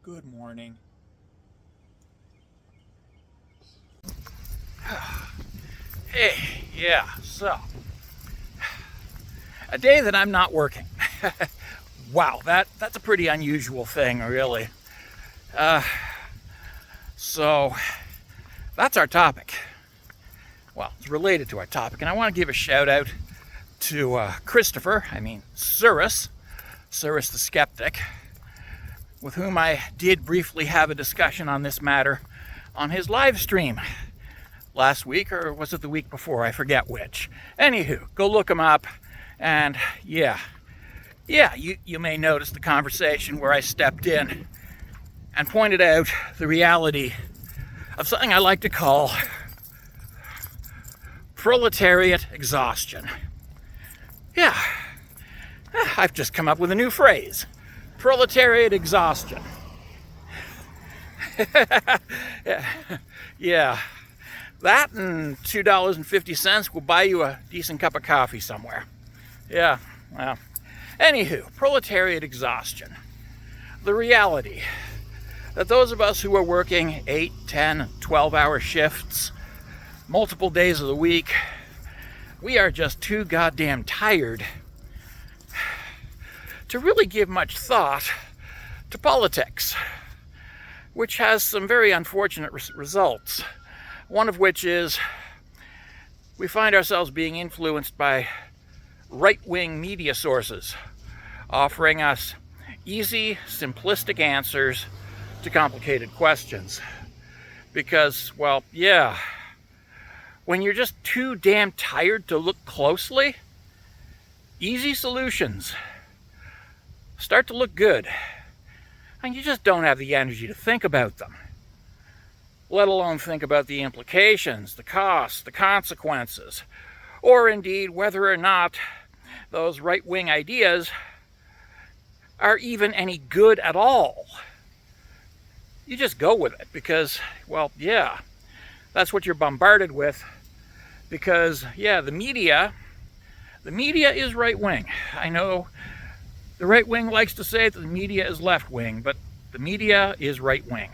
Good morning. Hey, yeah, so a day that I'm not working. Wow, that's a pretty unusual thing, really. So that's our topic. Well, it's related to our topic, and I want to give a shout out to Cyrus the Skeptic, with whom I did briefly have a discussion on this matter on his live stream last week, or was it the week before? I forget which. Anywho, go look him up, and yeah, you may notice the conversation where I stepped in and pointed out the reality of something I like to call proletariat exhaustion. Yeah, I've just come up with a new phrase. Proletariat exhaustion. Yeah. That and $2.50 will buy you a decent cup of coffee somewhere. Yeah, well. Anywho, proletariat exhaustion. The reality that those of us who are working 8, 10, 12-hour shifts, multiple days of the week, we are just too goddamn tired to really give much thought to politics, which has some very unfortunate results. One of which is we find ourselves being influenced by right-wing media sources, offering us easy, simplistic answers to complicated questions. Because, well, yeah, when you're just too damn tired to look closely, easy solutions start to look good, and you just don't have the energy to think about them, let alone think about the implications, the costs, the consequences, or indeed whether or not those right-wing ideas are even any good at all. You just go with it because, well, yeah, that's what you're bombarded with, because, yeah, the media is right-wing. I know the right wing likes to say that the media is left wing, but the media is right wing.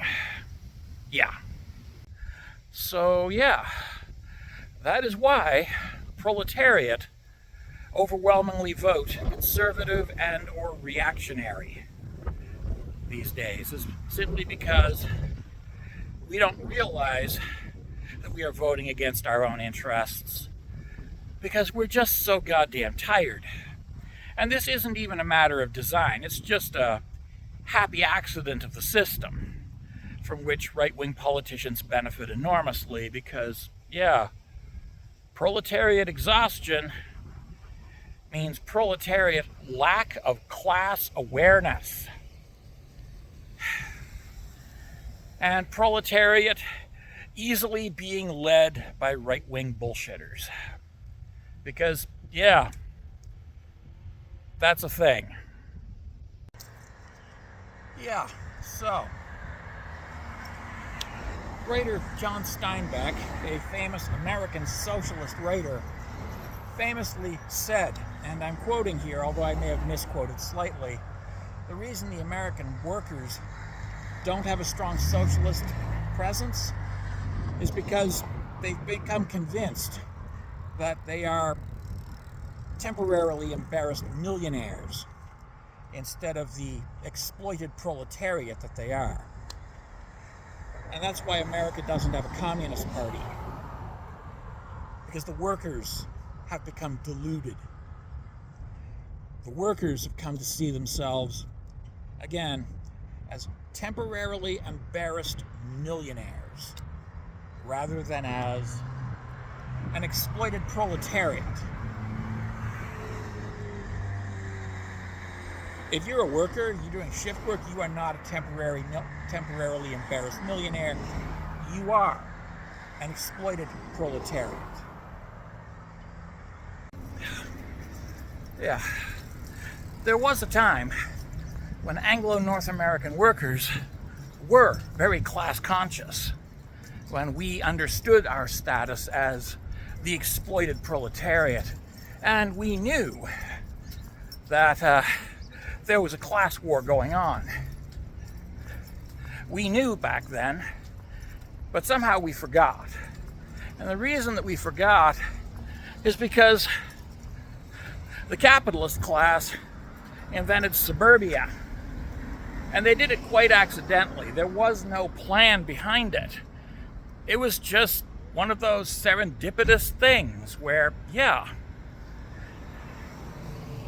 Yeah. So, yeah, that is why proletariat overwhelmingly vote conservative and or reactionary these days, is simply because we don't realize that we are voting against our own interests, because we're just so goddamn tired. And this isn't even a matter of design. It's just a happy accident of the system, from which right-wing politicians benefit enormously because, yeah, proletariat exhaustion means proletariat lack of class awareness. And proletariat easily being led by right-wing bullshitters. Because, yeah, that's a thing. Yeah, so writer John Steinbeck, a famous American socialist writer, famously said, and I'm quoting here, although I may have misquoted slightly, the reason the American workers don't have a strong socialist presence is because they've become convinced that they are temporarily embarrassed millionaires instead of the exploited proletariat that they are. And that's why America doesn't have a communist party, because the workers have become deluded. The workers have come to see themselves, again, as temporarily embarrassed millionaires rather than as an exploited proletariat. If you're a worker, you're doing shift work, you are not a temporarily embarrassed millionaire. You are an exploited proletariat. Yeah. There was a time when Anglo-North American workers were very class conscious, when we understood our status as the exploited proletariat, and we knew that there was a class war going on. we knew back then, but somehow we forgot. And the reason that we forgot is because the capitalist class invented suburbia. And they did it quite accidentally. There was no plan behind it. It was just one of those serendipitous things where, yeah,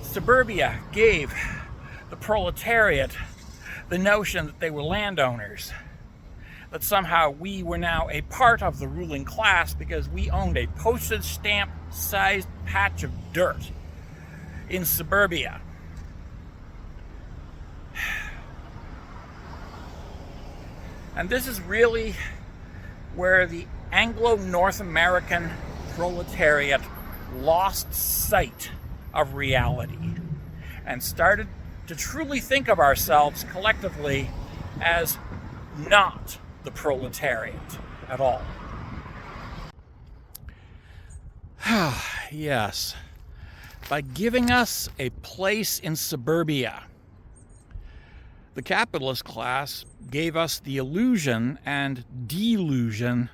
suburbia gave the proletariat the notion that they were landowners, that somehow we were now a part of the ruling class because we owned a postage stamp sized patch of dirt in suburbia. And this is really where the Anglo-North American proletariat lost sight of reality and started to truly think of ourselves collectively as not the proletariat at all. Yes, by giving us a place in suburbia, the capitalist class gave us the illusion and delusion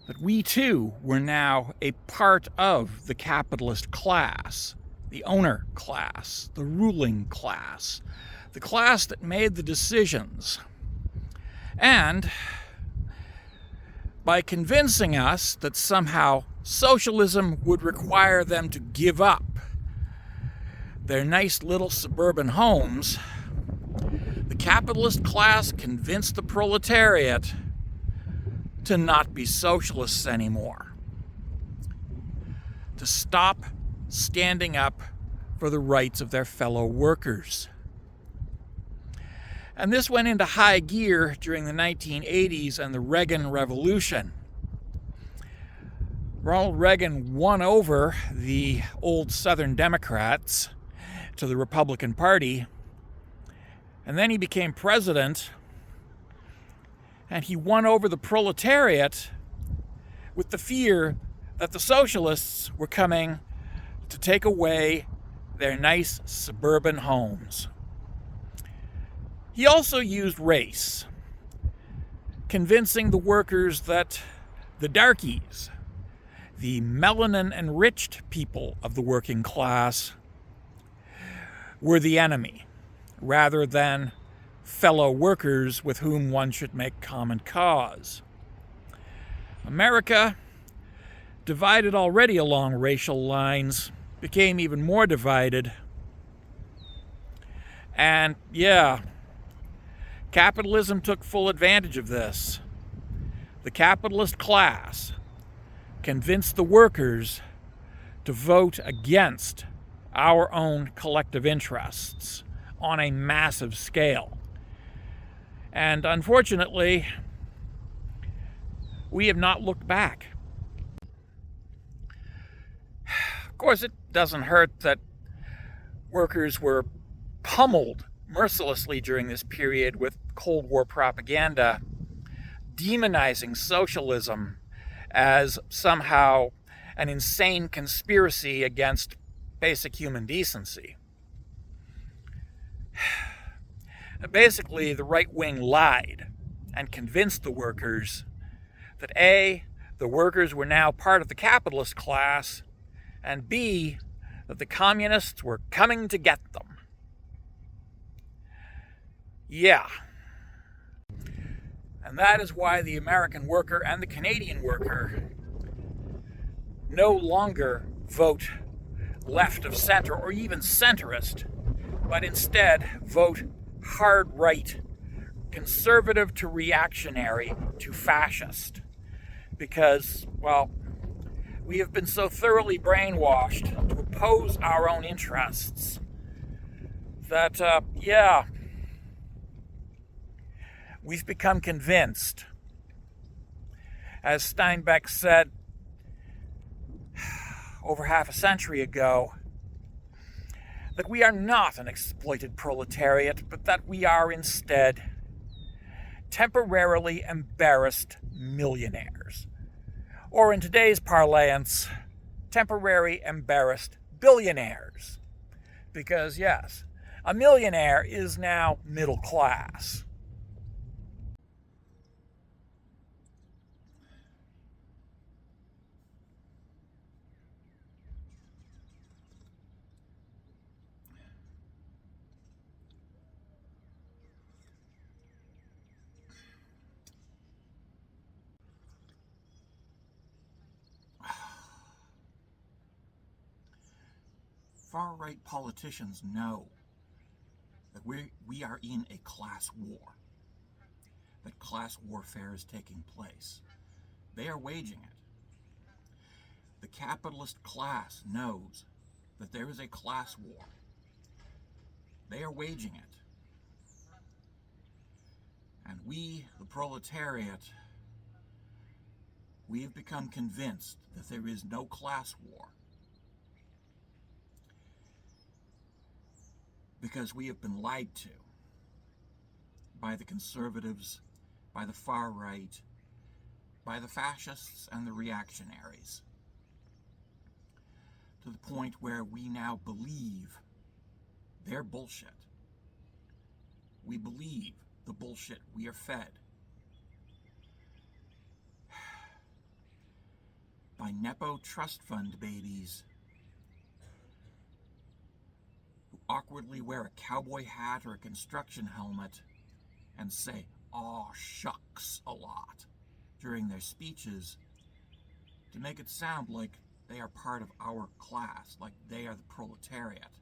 that we too were now a part of the capitalist class, the owner class, the ruling class, the class that made the decisions. And by convincing us that somehow socialism would require them to give up their nice little suburban homes, the capitalist class convinced the proletariat to not be socialists anymore, to stop standing up for the rights of their fellow workers. And this went into high gear during the 1980s and the Reagan Revolution. Ronald Reagan won over the old Southern Democrats to the Republican Party, and then he became president, and he won over the proletariat with the fear that the socialists were coming to take away their nice suburban homes. He also used race, convincing the workers that the darkies, the melanin-enriched people of the working class, were the enemy, rather than fellow workers with whom one should make common cause. America, divided already along racial lines, became even more divided. And yeah, capitalism took full advantage of this. The capitalist class convinced the workers to vote against our own collective interests on a massive scale. And unfortunately, we have not looked back. Of course, it doesn't hurt that workers were pummeled mercilessly during this period with Cold War propaganda, demonizing socialism as somehow an insane conspiracy against basic human decency. Basically, the right wing lied and convinced the workers that A, the workers were now part of the capitalist class, and B, that the communists were coming to get them. Yeah. And that is why the American worker and the Canadian worker no longer vote left of center or even centrist, but instead vote hard right, conservative to reactionary to fascist. Because, well, we have been so thoroughly brainwashed to oppose our own interests that, we've become convinced, as Steinbeck said over half a century ago, that we are not an exploited proletariat, but that we are instead temporarily embarrassed millionaires. Or in today's parlance, temporary embarrassed billionaires. Because yes, a millionaire is now middle class. far-right politicians know that we are in a class war, that class warfare is taking place. They are waging it. The capitalist class knows that there is a class war. They are waging it. And we, the proletariat, we have become convinced that there is no class war because we have been lied to by the conservatives, by the far right, by the fascists and the reactionaries, to the point where we now believe their bullshit. We believe the bullshit we are fed by Nepo trust fund babies who awkwardly wear a cowboy hat or a construction helmet and say, "Aw, shucks," a lot during their speeches to make it sound like they are part of our class, like they are the proletariat.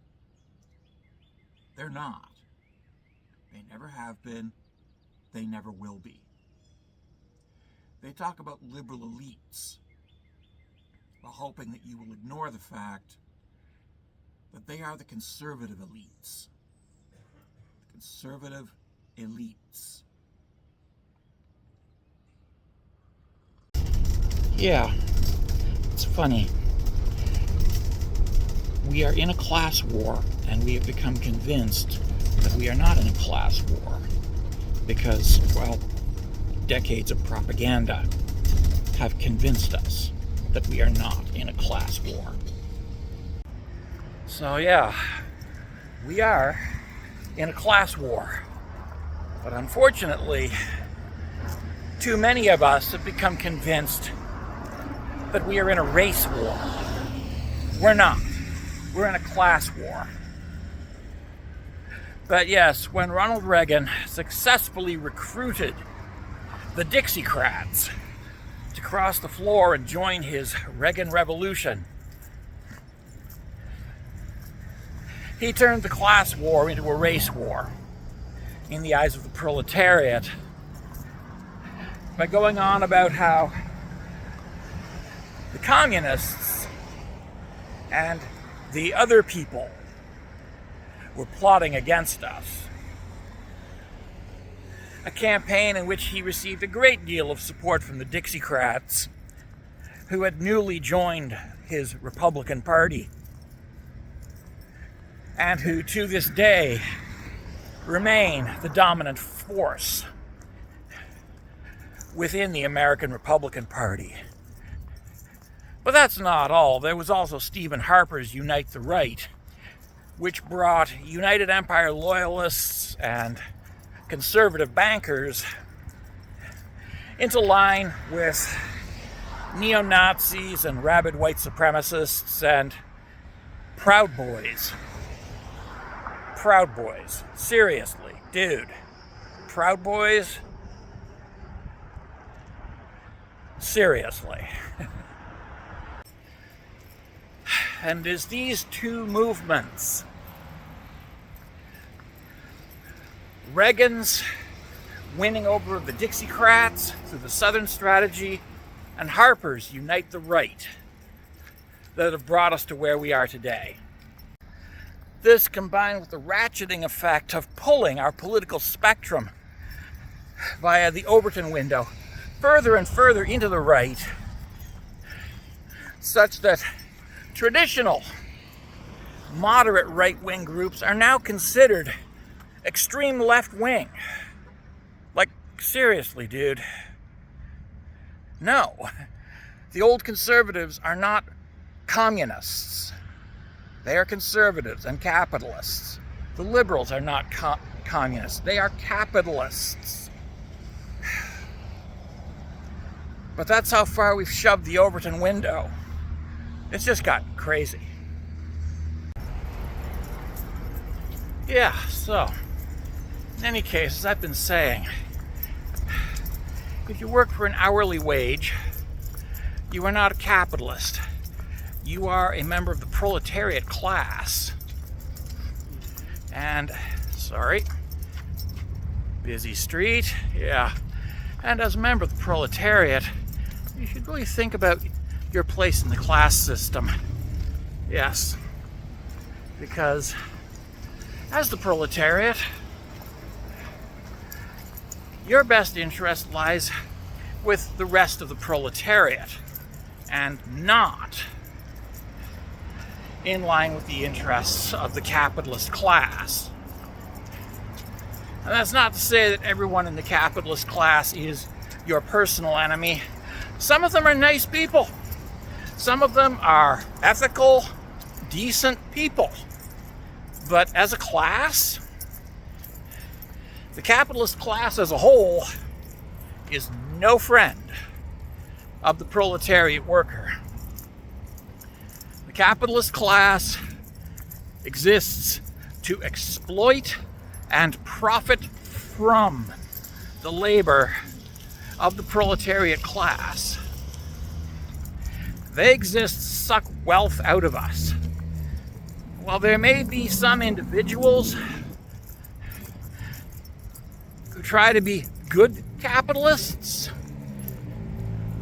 They're not. They never have been. They never will be. They talk about liberal elites while hoping that you will ignore the fact that they are the conservative elites. The conservative elites. Yeah, it's funny. We are in a class war, and we have become convinced that we are not in a class war because, well, decades of propaganda have convinced us that we are not in a class war. So yeah, we are in a class war. But unfortunately, too many of us have become convinced that we are in a race war. We're not. We're in a class war. But yes, when Ronald Reagan successfully recruited the Dixiecrats to cross the floor and join his Reagan Revolution, he turned the class war into a race war in the eyes of the proletariat by going on about how the communists and the other people were plotting against us. A campaign in which he received a great deal of support from the Dixiecrats, who had newly joined his Republican Party, and who to this day remain the dominant force within the American Republican Party. But that's not all. There was also Stephen Harper's Unite the Right, which brought United Empire loyalists and conservative bankers into line with neo-Nazis and rabid white supremacists and Proud Boys. Proud Boys. Seriously, dude. Proud Boys? Seriously. And as these two movements, Reagan's winning over the Dixiecrats through the Southern strategy, and Harper's Unite the Right, that have brought us to where we are today. This, combined with the ratcheting effect of pulling our political spectrum via the Overton window further and further into the right, such that traditional moderate right-wing groups are now considered extreme left-wing. Like, seriously, dude. No. The old conservatives are not communists. They are conservatives and capitalists. The liberals are not communists. They are capitalists. But that's how far we've shoved the Overton window. It's just gotten crazy. Yeah, so, in any case, as I've been saying, if you work for an hourly wage, you are not a capitalist. you are a member of the proletariat class. And, sorry, busy street, yeah. And as a member of the proletariat, you should really think about your place in the class system. Yes, because as the proletariat, your best interest lies with the rest of the proletariat and not in line with the interests of the capitalist class. And that's not to say that everyone in the capitalist class is your personal enemy. Some of them are nice people. Some of them are ethical, decent people. But as a class, the capitalist class as a whole is no friend of the proletariat worker. The capitalist class exists to exploit and profit from the labor of the proletariat class. They exist to suck wealth out of us. While there may be some individuals who try to be good capitalists,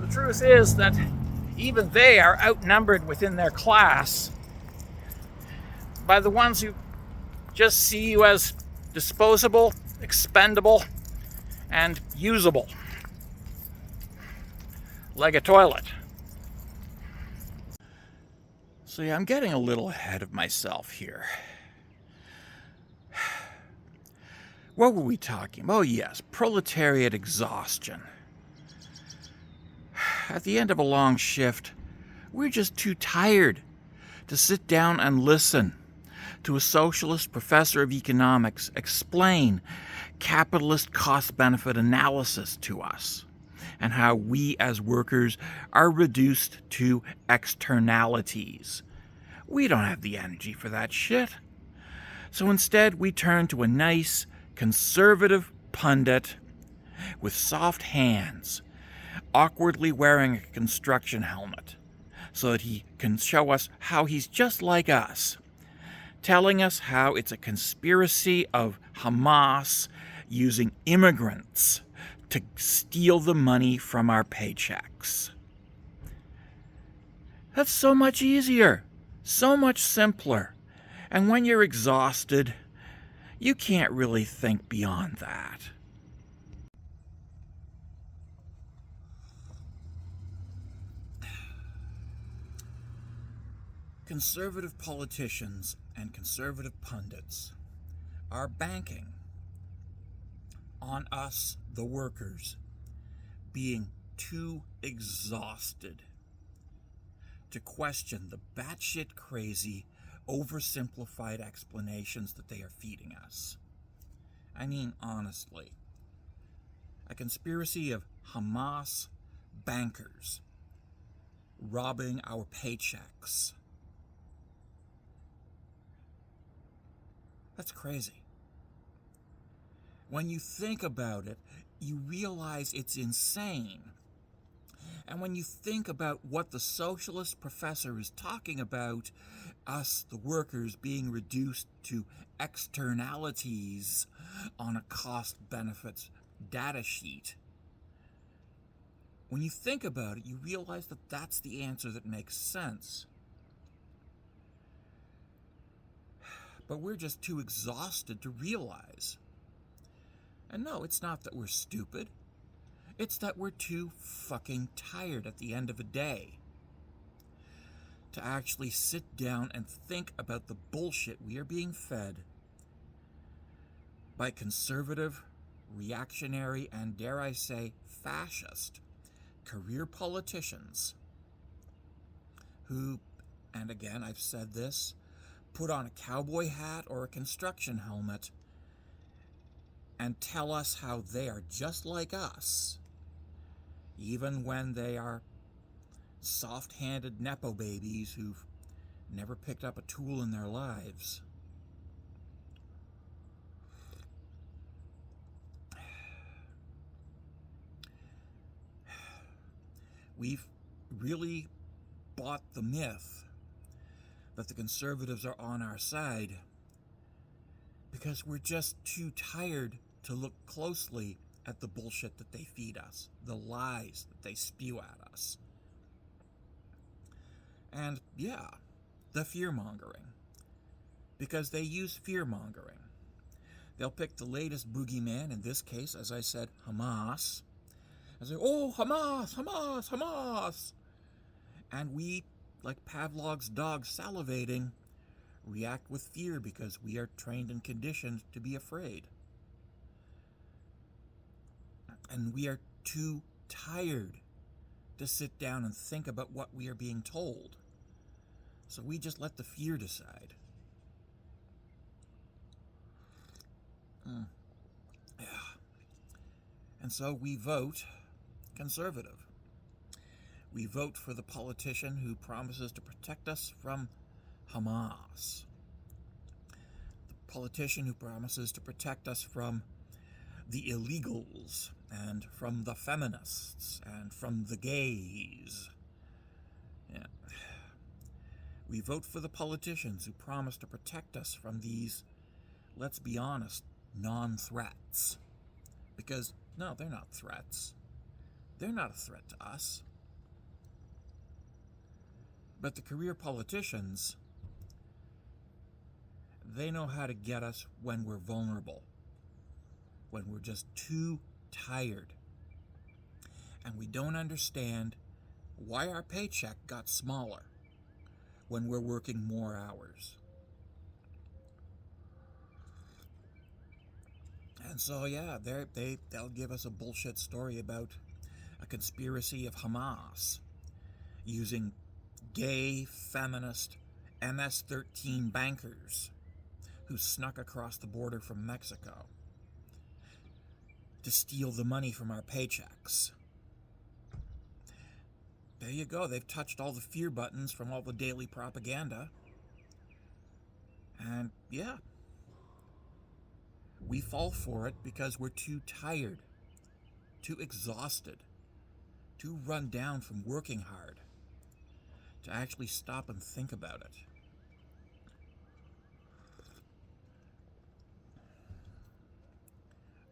the truth is that even they are outnumbered within their class by the ones who just see you as disposable, expendable, and usable, like a toilet. So yeah, I'm getting a little ahead of myself here. What were we talking about? Oh yes, proletariat exhaustion. At the end of a long shift, we're just too tired to sit down and listen to a socialist professor of economics explain capitalist cost-benefit analysis to us and how we as workers are reduced to externalities. We don't have the energy for that shit. So instead, we turn to a nice, conservative pundit with soft hands, awkwardly wearing a construction helmet, so that he can show us how he's just like us, telling us how it's a conspiracy of Hamas using immigrants to steal the money from our paychecks. That's so much easier, so much simpler. And when you're exhausted, you can't really think beyond that. Conservative politicians and conservative pundits are banking on us, the workers, being too exhausted to question the batshit crazy, oversimplified explanations that they are feeding us. I mean, honestly, a conspiracy of Hamas bankers robbing our paychecks. That's crazy. When you think about it, you realize it's insane. And when you think about what the socialist professor is talking about, us, the workers, being reduced to externalities on a cost-benefits data sheet, when you think about it, you realize that that's the answer that makes sense. But we're just too exhausted to realize. And no, it's not that we're stupid. It's that we're too fucking tired at the end of a day to actually sit down and think about the bullshit we are being fed by conservative, reactionary, and dare I say, fascist career politicians who, and again, I've said this, put on a cowboy hat or a construction helmet and tell us how they are just like us, even when they are soft-handed Nepo babies who've never picked up a tool in their lives. We've really bought the myth that the conservatives are on our side because we're just too tired to look closely at the bullshit that they feed us, the lies that they spew at us. And yeah, the fear-mongering. Because they use fear-mongering. They'll pick the latest boogeyman, in this case, as I said, Hamas, and say, oh, Hamas, Hamas, Hamas. And we, like Pavlov's dog salivating, react with fear because we are trained and conditioned to be afraid. And we are too tired to sit down and think about what we are being told. So we just let the fear decide. Yeah. And so we vote conservative. We vote for the politician who promises to protect us from Hamas. The politician who promises to protect us from the illegals and from the feminists and from the gays. Yeah. We vote for the politicians who promise to protect us from these, let's be honest, non-threats. Because, no, they're not threats. They're not a threat to us. But the career politicians, they know how to get us when we're vulnerable, when we're just too tired, and we don't understand why our paycheck got smaller when we're working more hours. And so, yeah, they'll give us a bullshit story about a conspiracy of Hamas using gay, feminist, MS-13 bankers who snuck across the border from Mexico to steal the money from our paychecks. There you go. They've touched all the fear buttons from all the daily propaganda. And yeah, we fall for it because we're too tired, too exhausted, too run down from working hard to actually stop and think about it.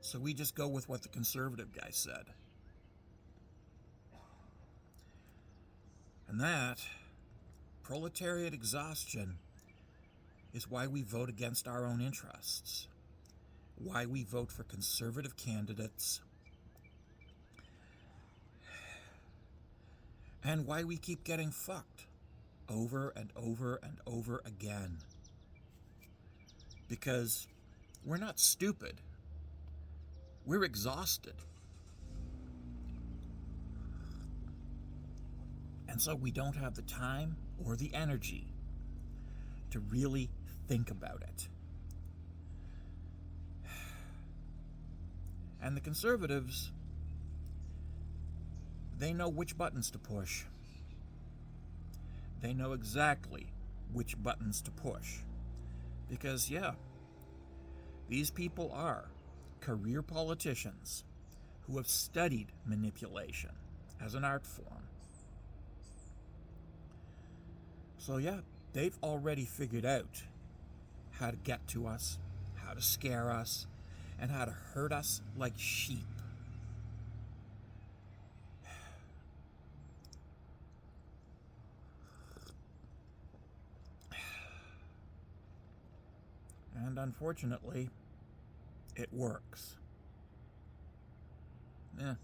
So we just go with what the conservative guy said. And that, proletariat exhaustion, is why we vote against our own interests, why we vote for conservative candidates, and why we keep getting fucked over and over and over again. Because we're not stupid. We're exhausted. And so we don't have the time or the energy to really think about it. And the conservatives, they know which buttons to push. They know exactly which buttons to push. Because, yeah, these people are career politicians who have studied manipulation as an art form. So yeah, they've already figured out how to get to us, how to scare us, and how to hurt us like sheep. And unfortunately, it works. Yeah.